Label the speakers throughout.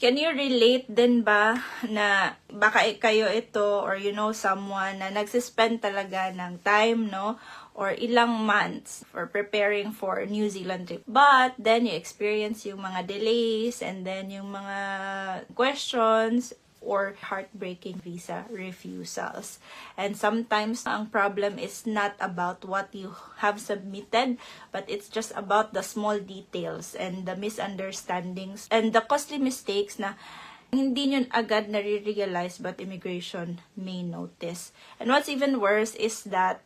Speaker 1: Can you relate din ba na baka kayo ito or you know someone na nagsispend talaga ng time, no? Or ilang months for preparing for New Zealand trip. But then you experience yung mga delays and then yung mga questions or heartbreaking visa refusals. And sometimes ang problem is not about what you have submitted, but it's just about the small details and the misunderstandings and the costly mistakes na hindi nyo agad nare-realize but immigration may notice. And what's even worse is that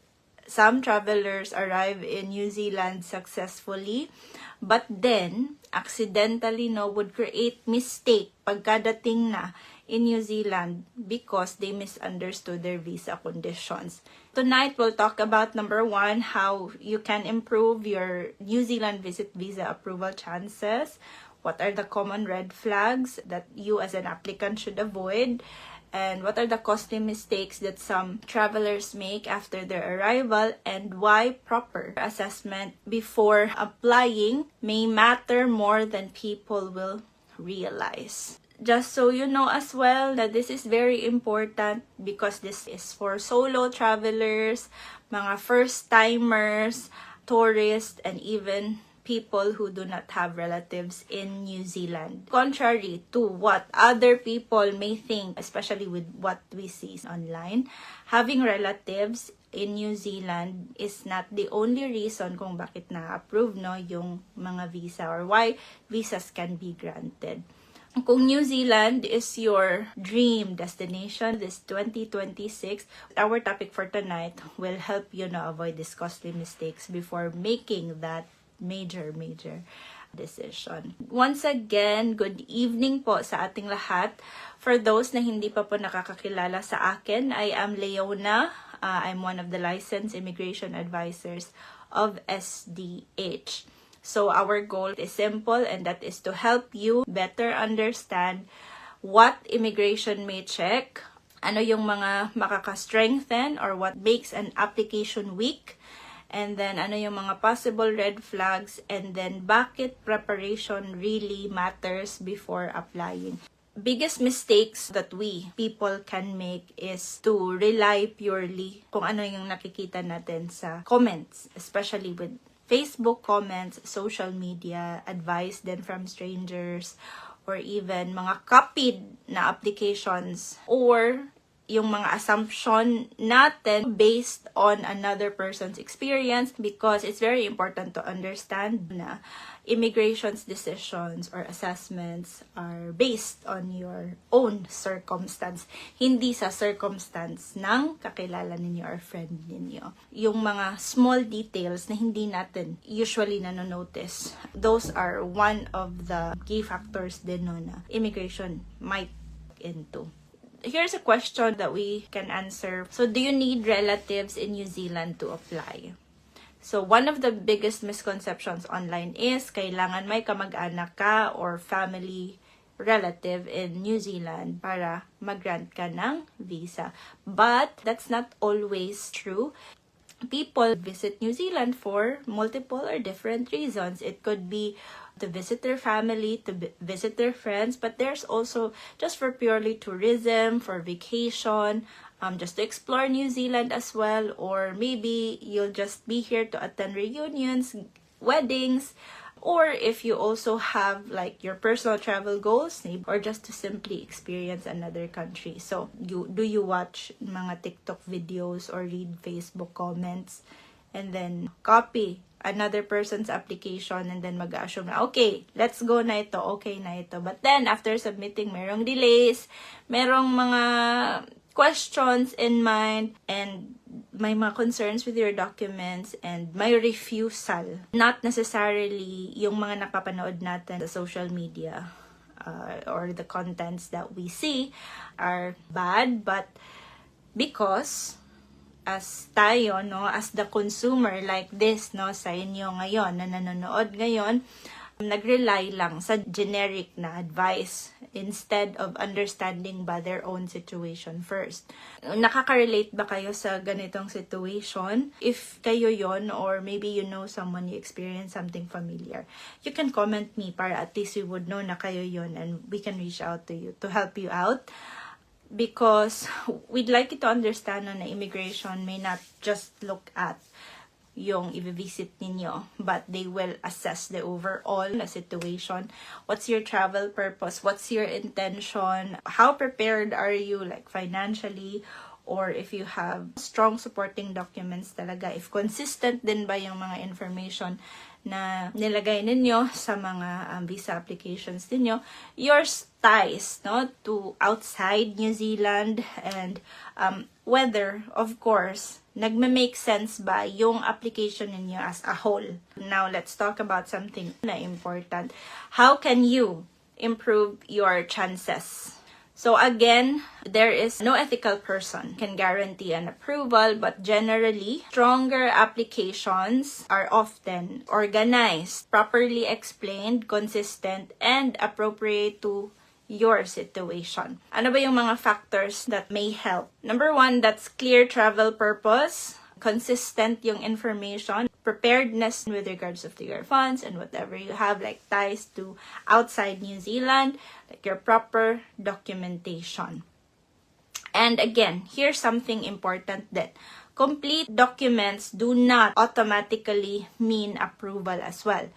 Speaker 1: some travelers arrive in New Zealand successfully, but then, accidentally, would create mistake pagkadating na in New Zealand because they misunderstood their visa conditions. Tonight, we'll talk about number 1, how you can improve your New Zealand visa approval chances. What are the common red flags that you as an applicant should avoid? And what are the costly mistakes that some travelers make after their arrival, and why proper assessment before applying may matter more than people will realize. Just so you know as well that this is very important because this is for solo travelers, mga first-timers, tourists, and even people who do not have relatives in New Zealand. Contrary to what other people may think, especially with what we see online, having relatives in New Zealand is not the only reason kung bakit na-approve yung mga visa or why visas can be granted. Kung New Zealand is your dream destination this 2026, our topic for tonight will help you avoid these costly mistakes before making that major decision. Once again, good evening po sa ating lahat. For those na hindi pa po nakakakilala sa akin, I am Leona. I'm one of the licensed immigration advisors of SDH. So our goal is simple, and that is to help you better understand what immigration may check, ano yung mga makaka-strengthen or what makes an application weak, and then ano yung mga possible red flags, and then bakit preparation really matters before applying. Biggest mistakes that we people can make is to rely purely kung ano yung nakikita natin sa comments, especially with Facebook comments, social media, advice then from strangers, or even mga copied na applications, or yung mga assumption natin based on another person's experience, because it's very important to understand na immigration's decisions or assessments are based on your own circumstance, hindi sa circumstance ng kakilala ninyo or friend ninyo. Yung mga small details na hindi natin usually nanonotice, those are one of the key factors din na immigration might look into. Here's a question that we can answer. So, do you need relatives in New Zealand to apply? So, one of the biggest misconceptions online is kailangan may kamag-anak ka or family relative in New Zealand para mag-grant ka ng visa. But that's not always true. People visit New Zealand for multiple or different reasons. It could be to visit their family, to visit their friends, but there's also just for purely tourism, for vacation, just to explore New Zealand as well, or maybe you'll just be here to attend reunions, weddings, or if you also have like your personal travel goals, or just to simply experience another country. So, do you watch mga TikTok videos or read Facebook comments and then copy another person's application and then mag-assume na, okay, let's go na ito, okay na ito. But then, after submitting, merong delays, merong mga questions in mind, and may mga concerns with your documents, and may refusal. Not necessarily yung mga napapanood natin sa social media or the contents that we see are bad, but because as tayo, as the consumer like this, sa inyo ngayon, na nanonood ngayon, nag-rely lang sa generic na advice instead of understanding ba their own situation first. Nakaka-relate ba kayo sa ganitong situation? If kayo yon, or maybe you know someone, you experience something familiar, you can comment me para at least we would know na kayo yon and we can reach out to you to help you out. Because we'd like you to understand na immigration may not just look at yung i-visit ninyo, but they will assess the overall situation. What's your travel purpose? What's your intention? How prepared are you, like financially, or if you have strong supporting documents talaga, if consistent din ba yung mga information na nilagay ninyo sa mga visa applications ninyo, your ties to outside New Zealand, and whether, of course, nagme-make sense ba yung application ninyo as a whole. Now, let's talk about something na important. How can you improve your chances? So again, there is no ethical person can guarantee an approval, but generally, stronger applications are often organized, properly explained, consistent, and appropriate to your situation. Ano ba yung mga factors that may help? Number one, that's clear travel purpose, consistent yung information, preparedness with regards to your funds and whatever you have, like ties to outside New Zealand, like your proper documentation. And again, here's something important that complete documents do not automatically mean approval as well.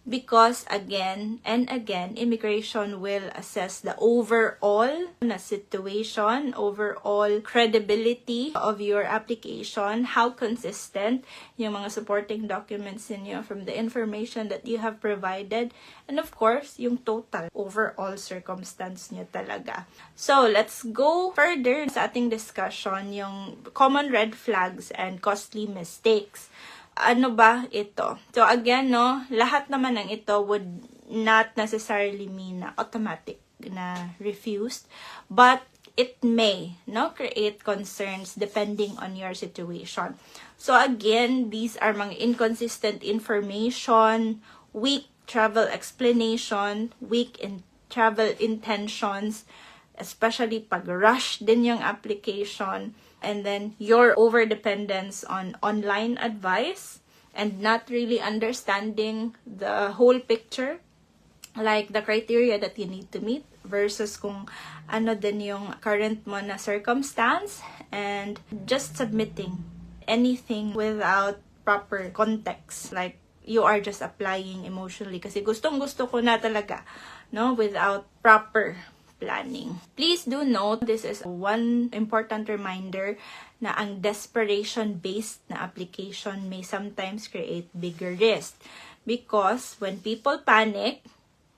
Speaker 1: Because again and again, immigration will assess the overall situation, overall credibility of your application, how consistent yung mga supporting documents niyo from the information that you have provided, and of course, yung total overall circumstance niyo talaga. So, let's go further sa ating discussion, yung common red flags and costly mistakes. Ano ba ito? So again, lahat naman ng ito would not necessarily mean na automatic na refused, but it may create concerns depending on your situation. So again, these are mga inconsistent information, weak travel explanation, weak travel intentions, especially pag rush din yung application, and then your over-dependence on online advice and not really understanding the whole picture, like the criteria that you need to meet versus kung ano din yung current mo na circumstance, and just submitting anything without proper context, like you are just applying emotionally kasi gustong-gusto ko na talaga, without proper planning. Please do note, this is one important reminder na ang desperation-based na application may sometimes create bigger risk. Because when people panic,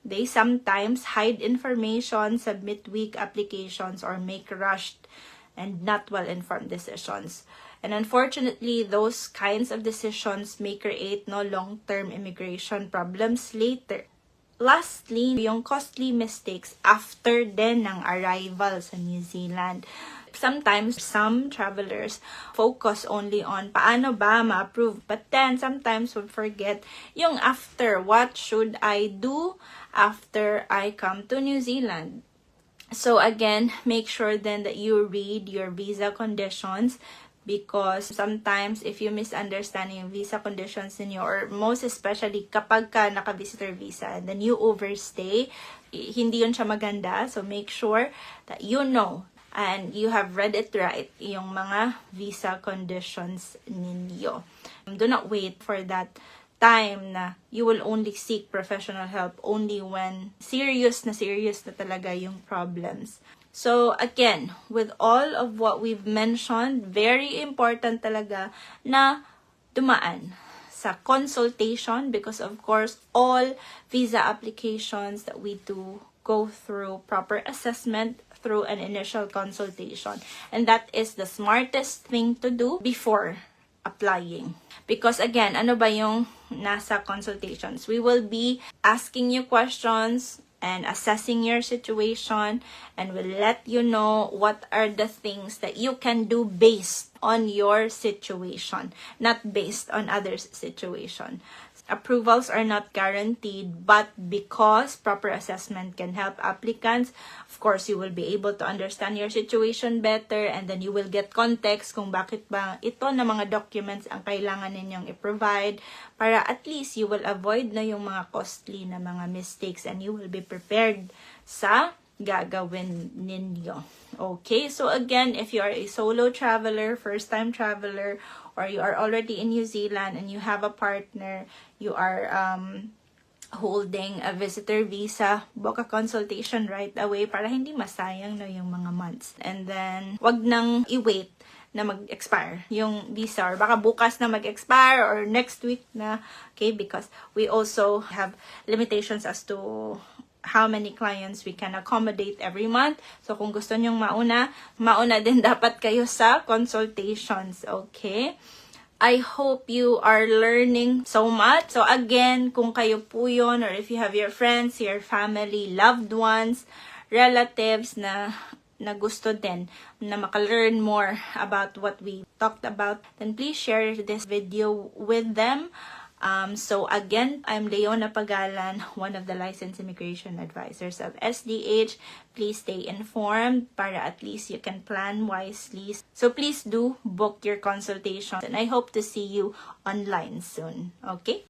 Speaker 1: they sometimes hide information, submit weak applications, or make rushed and not well-informed decisions. And unfortunately, those kinds of decisions may create long-term immigration problems later. Lastly, yung costly mistakes after din ng arrival sa New Zealand. Sometimes, some travelers focus only on paano ba ma-approve. But then, sometimes would forget yung after. What should I do after I come to New Zealand? So again, make sure then that you read your visa conditions, because sometimes if you misunderstand yung visa conditions ninyo, or most especially kapag ka naka-visitor visa and then you overstay, hindi yun siya maganda. So make sure that you know and you have read it right, yung mga visa conditions ninyo. Do not wait for that time na you will only seek professional help only when serious na talaga yung problems. So again, with all of what we've mentioned, very important talaga na dumaan sa consultation, because of course, all visa applications that we do go through proper assessment through an initial consultation. And that is the smartest thing to do before applying. Because again, ano ba yung nasa consultations? We will be asking you questions and assessing your situation, and will let you know what are the things that you can do based on your situation, not based on others' situation. approvals are not guaranteed, but because proper assessment can help applicants, of course, you will be able to understand your situation better, and then you will get context kung bakit ba ito na mga documents ang kailangan ninyong i-provide, para at least you will avoid na yung mga costly na mga mistakes, and you will be prepared sa gagawin ninyo. Okay, so again, if you are a solo traveler, first-time traveler, or you are already in New Zealand and you have a partner, you are holding a visitor visa, book a consultation right away para hindi masayang na yung mga months. And then, wag nang i-wait na mag-expire yung visa, or baka bukas na mag-expire or next week na, okay, because we also have limitations as to how many clients we can accommodate every month. So, kung gusto nyong mauna din dapat kayo sa consultations, okay? I hope you are learning so much. So, again, kung kayo po yun, or if you have your friends, your family, loved ones, relatives na gusto din na maka-learn more about what we talked about, then please share this video with them. So again, I'm Leona Pagalan, one of the licensed immigration advisors of SDH. Please stay informed para at least you can plan wisely. So please do book your consultation, and I hope to see you online soon. Okay?